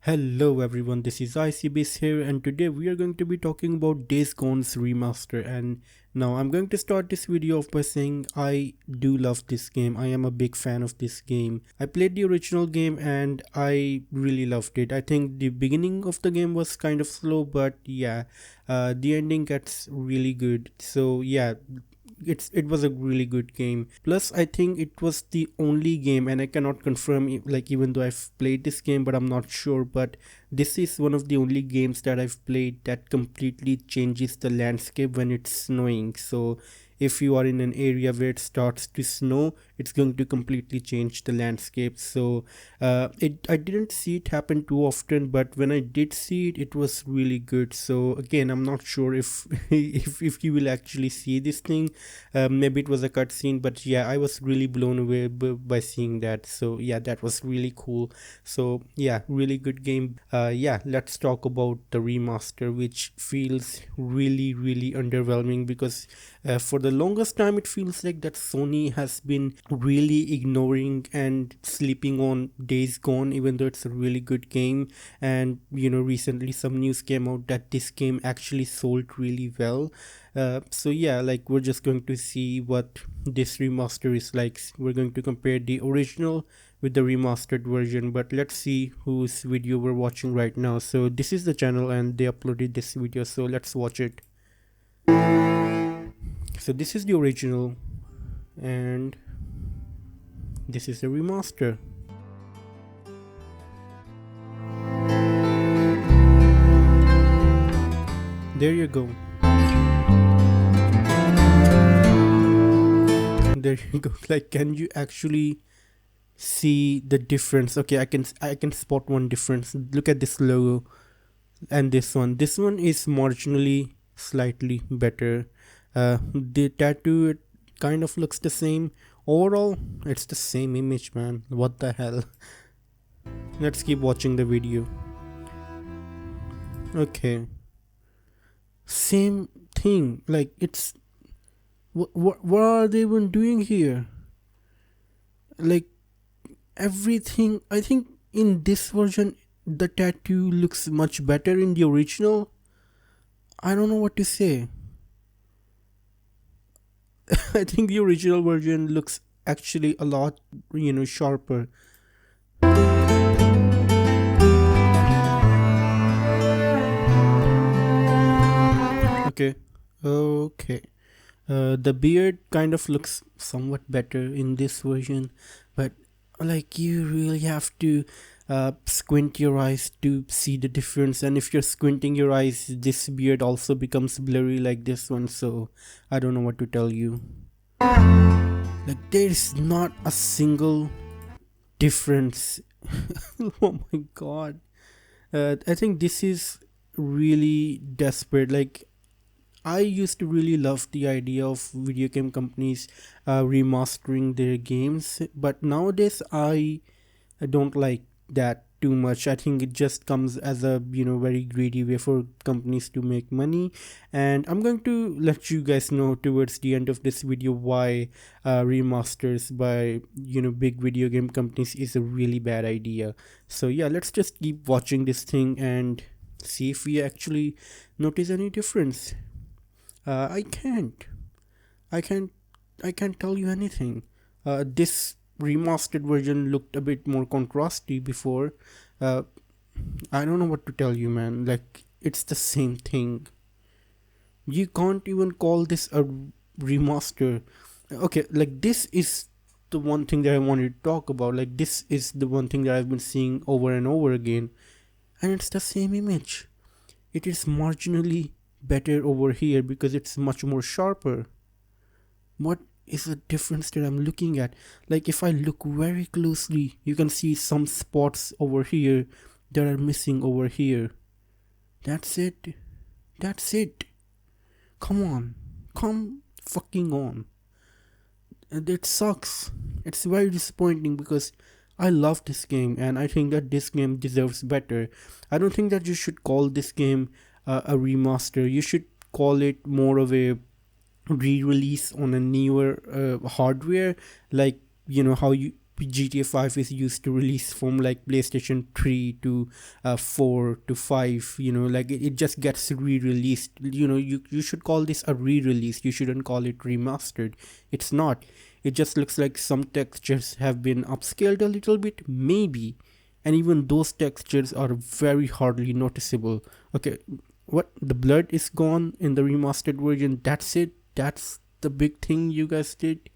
Hello everyone, this is ICBase here, and today we are going to be talking about Days Gone's remaster. And now I'm going to start this video off by saying I do love this game. I am a big fan of this game. I played the original game and I really loved it. I think the beginning of the game was kind of slow, but yeah, the ending gets really good. So yeah, it was a really good game. Plus I think it was the only game, and I cannot confirm like even though I've played this game, but I'm not sure, but this is one of the only games that I've played that completely changes the landscape when it's snowing. So if you are in an area where it starts to snow, it's going to completely change the landscape. So it I didn't see it happen too often, but when I did see it, it was really good. So again, I'm not sure if if you will actually see this thing. Maybe it was a cutscene, but yeah, I was really blown away by seeing that. So yeah, that was really cool. So yeah, really good game. Yeah, let's talk about the remaster, which feels really underwhelming because for the longest time it feels like that Sony has been really ignoring and sleeping on Days Gone, even though it's a really good game. And recently some news came out that this game actually sold really well. So yeah, like we're just going to see what this remaster is like. We're going to compare the original with the remastered version, but let's see whose video we're watching right now. So this is the channel and they uploaded this video, so let's watch it. So this is the original and this is the remaster. There you go. There you go. Like, can you actually see the difference? Okay, I can spot one difference. Look at this logo and this one. This one is marginally slightly better. The tattoo, it kind of looks the same. Overall, it's the same image, man. What the hell? Let's keep watching the video. Okay, same thing. Like, it's what are they even doing here? Like, everything, I think in this version the tattoo looks much better. In the original, I don't know what to say. I think the original version looks actually a lot, sharper. Okay, okay. The beard kind of looks somewhat better in this version, but like you really have to squint your eyes to see the difference. And if you're squinting your eyes, this beard also becomes blurry like this one. So I don't know what to tell you. Like, there's not a single difference. Oh my god. I think this is really desperate. Like, I used to really love the idea of video game companies remastering their games, but nowadays I don't like that too much. I think it just comes as a very greedy way for companies to make money. And I'm going to let you guys know towards the end of this video why remasters by big video game companies is a really bad idea. So yeah, let's just keep watching this thing and see if we actually notice any difference. I can't. I can't. I can't tell you anything. This remastered version looked a bit more contrasty before. Uh, I don't know what to tell you, man. Like, it's the same thing. You can't even call this a remaster. Okay, like, this is the one thing that I wanted to talk about. Like, this is the one thing that I've been seeing over and over again, and it's the same image. It is marginally better over here because it's much more sharper. What is the difference that I'm looking at? Like, if I look very closely, you can see some spots over here that are missing over here. That's it. That's it. Come on. Come fucking on. And it sucks. It's very disappointing because I love this game and I think that this game deserves better. I don't think that you should call this game a remaster. You should call it more of a re-release on a newer hardware, like how GTA 5 is used to release from like PlayStation 3 to 4 to 5, like it just gets re-released. You should call this a re-release. You shouldn't call it remastered. It's not. It just looks like some textures have been upscaled a little bit, maybe, and even those textures are very hardly noticeable. Okay, what, the blood is gone in the remastered version? That's it. That's the big thing you guys did.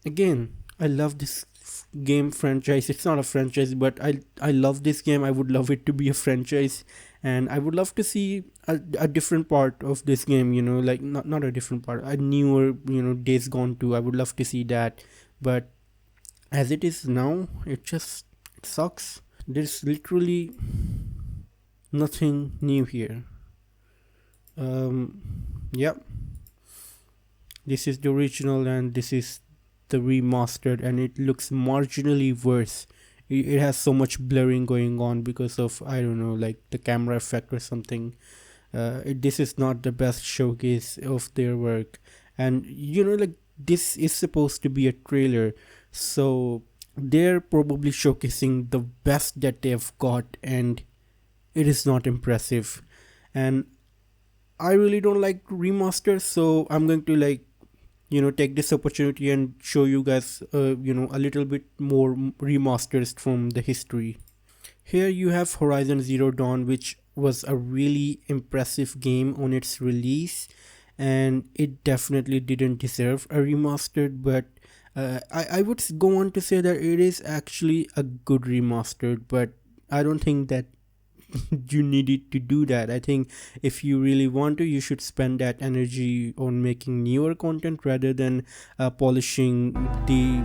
Again, I love this game franchise. It's not a franchise, but I love this game. I would love it to be a franchise, and I would love to see a different part of this game, like not a different part, a newer, Days Gone 2. I would love to see that, but as it is now, it sucks. There's literally nothing new here. Yep, this is the original and this is the remastered, and it looks marginally worse. It has so much blurring going on because of, I don't know, like the camera effect or something. This is not the best showcase of their work, and like this is supposed to be a trailer, so they're probably showcasing the best that they've got, and it is not impressive. And I really don't like remasters, so I'm going to like take this opportunity and show you guys a little bit more remasters from the history. Here you have Horizon Zero Dawn, which was a really impressive game on its release, and it definitely didn't deserve a remastered, but I would go on to say that it is actually a good remastered, but I don't think that you needed to do that. I think if you really want to, you should spend that energy on making newer content rather than polishing the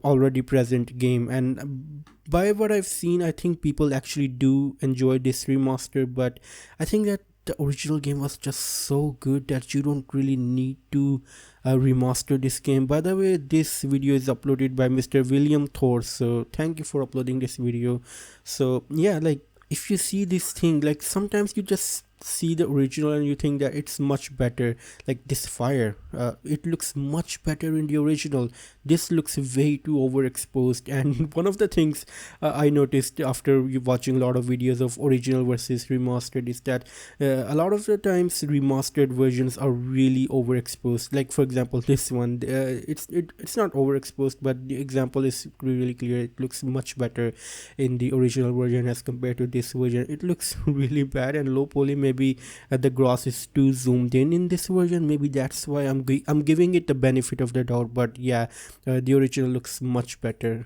already present game. And by what I've seen, I think people actually do enjoy this remaster, but I think that the original game was just so good that you don't really need to remaster this game. By the way, this video is uploaded by Mr. William Thor, so thank you for uploading this video. So yeah, like if you see this thing, like sometimes you just see the original and you think that it's much better. Like this fire, it looks much better in the original. This looks way too overexposed. And one of the things I noticed after watching a lot of videos of original versus remastered is that a lot of the times remastered versions are really overexposed. Like for example, this one, it's not overexposed, but the example is really clear. It looks much better in the original version as compared to this version. It looks really bad and low poly. Maybe the grass is too zoomed in this version. Maybe that's why I'm giving it the benefit of the doubt. But yeah, the original looks much better.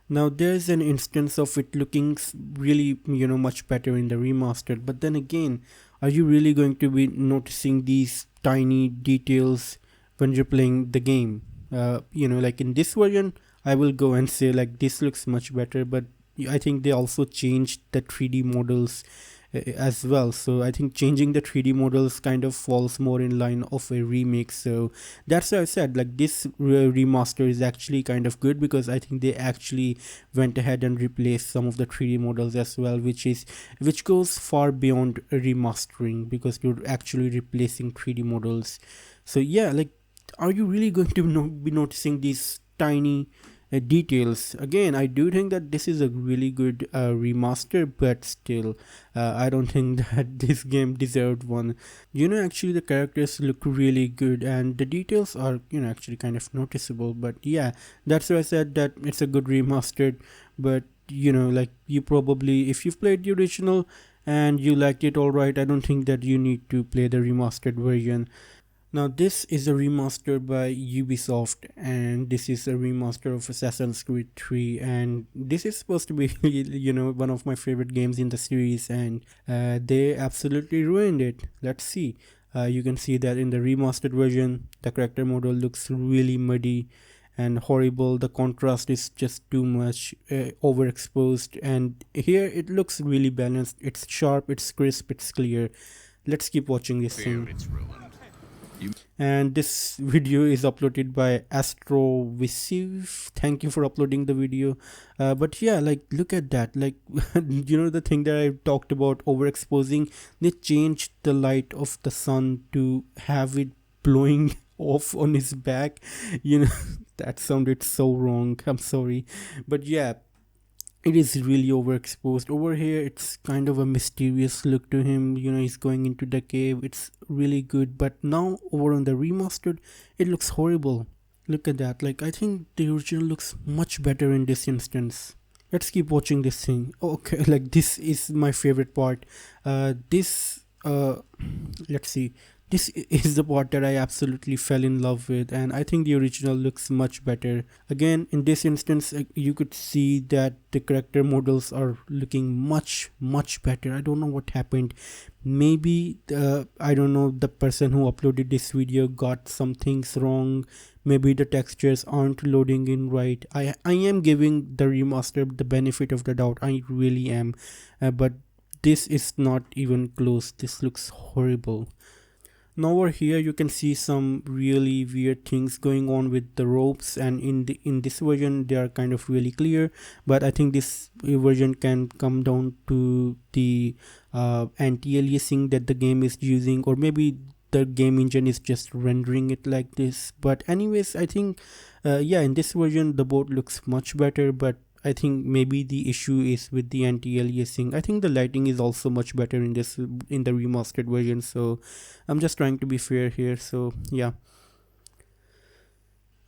Now there's an instance of it looking really much better in the remastered, but then again, are you really going to be noticing these tiny details when you're playing the game? Like in this version, I will go and say like this looks much better, but I think they also changed the 3D models as well. So I think changing the 3D models kind of falls more in line of a remake. So that's why I said like this remaster is actually kind of good, because I think they actually went ahead and replaced some of the 3D models as well, which goes far beyond remastering, because you're actually replacing 3D models. So yeah, like are you really going to be noticing these tiny details? Again, I do think that this is a really good remaster, but still I don't think that this game deserved one. Actually the characters look really good and the details are actually kind of noticeable, but yeah, that's why I said that it's a good remastered. But like you probably, if you've played the original and you liked it alright, I don't think that you need to play the remastered version. Now this is a remaster by Ubisoft, and this is a remaster of Assassin's Creed 3, and this is supposed to be one of my favorite games in the series, and they absolutely ruined it. Let's see. You can see that in the remastered version the character model looks really muddy and horrible. The contrast is just too much, overexposed, and here it looks really balanced. It's sharp, it's crisp, it's clear. Let's keep watching this thing. And this video is uploaded by Astrovisiv. Thank you for uploading the video. But yeah, like look at that. Like the thing that I talked about, overexposing, they changed the light of the sun to have it blowing off on his back. That sounded so wrong. I'm sorry. But yeah, it is really overexposed. Over here, it's kind of a mysterious look to him. He's going into the cave. It's really good. But now, over on the remastered, it looks horrible. Look at that. Like, I think the original looks much better in this instance. Let's keep watching this thing. Okay, like, this is my favorite part. Let's see, is the part that I absolutely fell in love with, and I think the original looks much better. Again, in this instance, you could see that the character models are looking much better. I don't know what happened. Maybe I don't know, the person who uploaded this video got some things wrong. Maybe the textures aren't loading in right. I am giving the remaster the benefit of the doubt. I really am. But this is not even close. This looks horrible. Now over here you can see some really weird things going on with the ropes, and in this version they are kind of really clear, but I think this version can come down to the anti-aliasing that the game is using, or maybe the game engine is just rendering it like this. But anyways, I think yeah, in this version the boat looks much better, but I think maybe the issue is with the anti-aliasing. I think the lighting is also much better in the remastered version, so I'm just trying to be fair here. So yeah.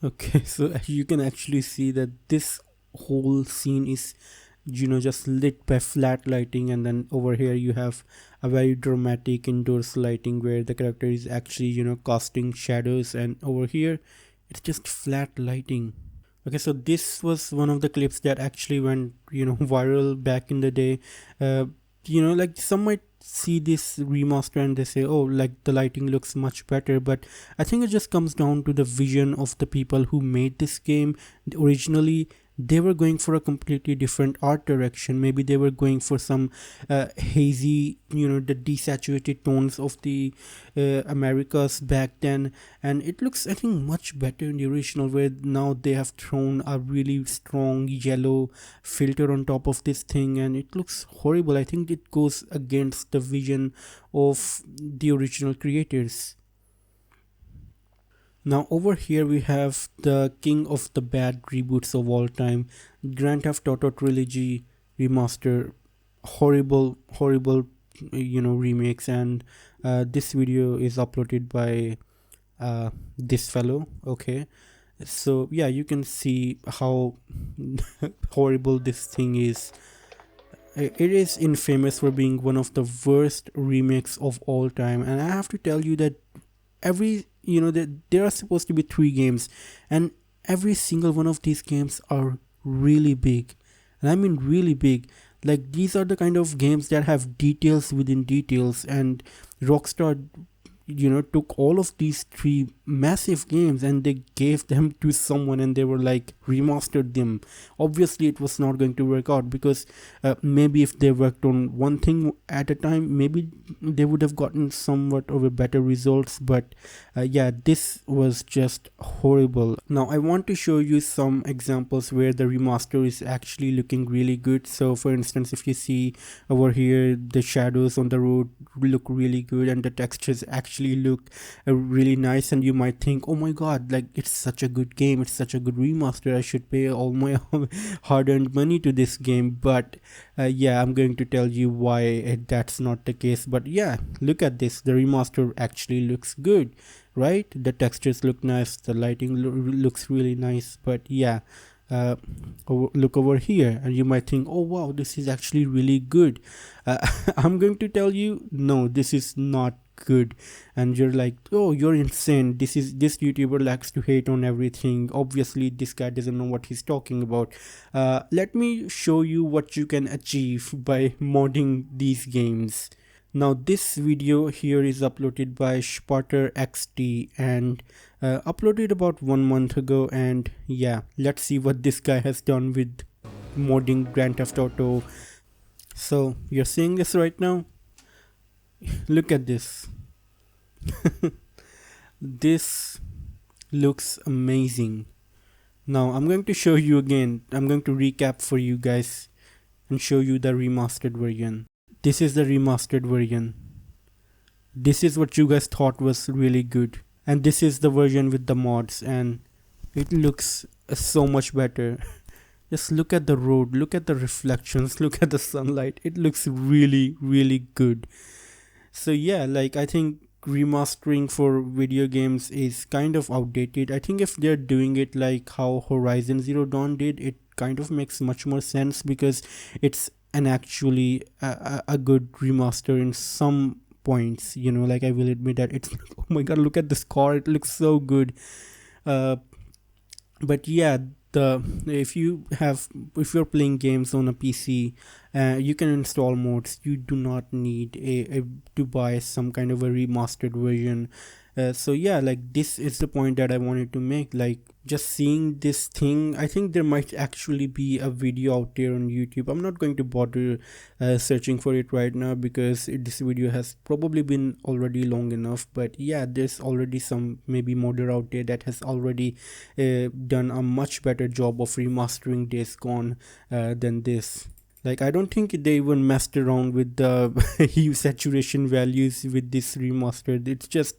Okay, so you can actually see that this whole scene is just lit by flat lighting, and then over here you have a very dramatic indoors lighting where the character is actually casting shadows, and over here it's just flat lighting. Okay, so this was one of the clips that actually went viral back in the day. Like, some might see this remaster and they say, oh, like, the lighting looks much better, but I think it just comes down to the vision of the people who made this game. Originally they were going for a completely different art direction. Maybe they were going for some hazy, the desaturated tones of the Americas back then, and it looks, I think, much better in the original, where now they have thrown a really strong yellow filter on top of this thing, and it looks horrible. I think it goes against the vision of the original creators. Now over here we have the king of the bad reboots of all time, Grand Theft Auto Trilogy Remaster. Horrible remakes, and this video is uploaded by this fellow. Okay, so yeah, you can see how horrible this thing is. It is infamous for being one of the worst remakes of all time, and I have to tell you that there are supposed to be 3 games, and every single one of these games are really big, and I mean really big. Like, these are the kind of games that have details within details, and Rockstar took all of these 3 massive games and they gave them to someone, and they were like, remastered them. Obviously it was not going to work out, because maybe if they worked on one thing at a time, maybe they would have gotten somewhat of a better results. But yeah, this was just horrible. Now I want to show you some examples where the remaster is actually looking really good. So for instance, if you see over here, the shadows on the road look really good, and the textures actually look really nice, and you might think, oh my god, like, it's such a good game, it's such a good remaster, I should pay all my hard-earned money to this game. But yeah, I'm going to tell you why that's not the case. But yeah, look at this, the remaster actually looks good, right? The textures look nice, the lighting looks really nice. But yeah, look over here, and you might think, oh wow, this is actually really good. I'm going to tell you, no, this is not good. And you're like, oh, you're insane, this YouTuber likes to hate on everything, obviously this guy doesn't know what he's talking about. Let me show you what you can achieve by modding these games. Now this video here is uploaded by Sparter XT, and uploaded about 1 month ago. And yeah, let's see what this guy has done with modding Grand Theft Auto. So you're seeing this right now. Look at this. This looks amazing. Now I'm going to show you again. I'm going to recap for you guys and show you the remastered version. This is the remastered version. This is what you guys thought was really good, and this is the version with the mods. And It looks so much better. Just look at the road, look at the reflections, look at the sunlight. It looks really, really good. So yeah, like I think remastering for video games is kind of outdated. I think if they're doing it like how Horizon Zero Dawn did, it kind of makes much more sense because it's an actually a good remaster in some points. You know, like I will admit that it's oh my god, look at this car, it looks so good. Uh, but yeah, the if you're playing games on a PC, you can install mods. You do not need a to buy some kind of a remastered version. So yeah, like this is the point that I wanted to make. Like just seeing this thing, I think there might actually be a video out there on YouTube. I'm not going to bother searching for it right now because this video has probably been already long enough. But yeah, there's already some maybe modder out there that has already done a much better job of remastering Days Gone than this. Like I don't think they even messed around with the hue saturation values with this remastered. It's just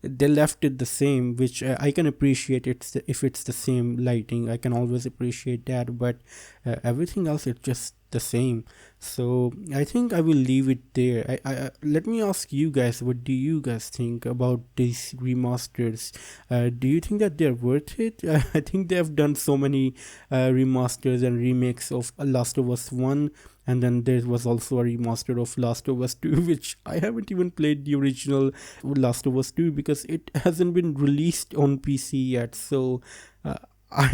they left it the same, which I can appreciate. If it's the same lighting, I can always appreciate that. But everything else, it's just the same. So I think I will leave it there. Let me ask you guys, what do you guys think about these remasters? Do you think that they're worth it? I think they have done so many remasters and remakes of Last of Us One, and then there was also a remaster of Last of Us 2, which I haven't even played the original Last of Us 2 because it hasn't been released on PC yet. So uh, I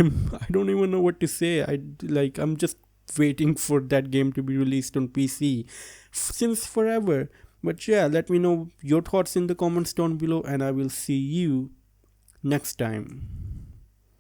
don't even know what to say. I'm just waiting for that game to be released on PC since forever. But yeah, let me know your thoughts in the comments down below, and I will see you next time.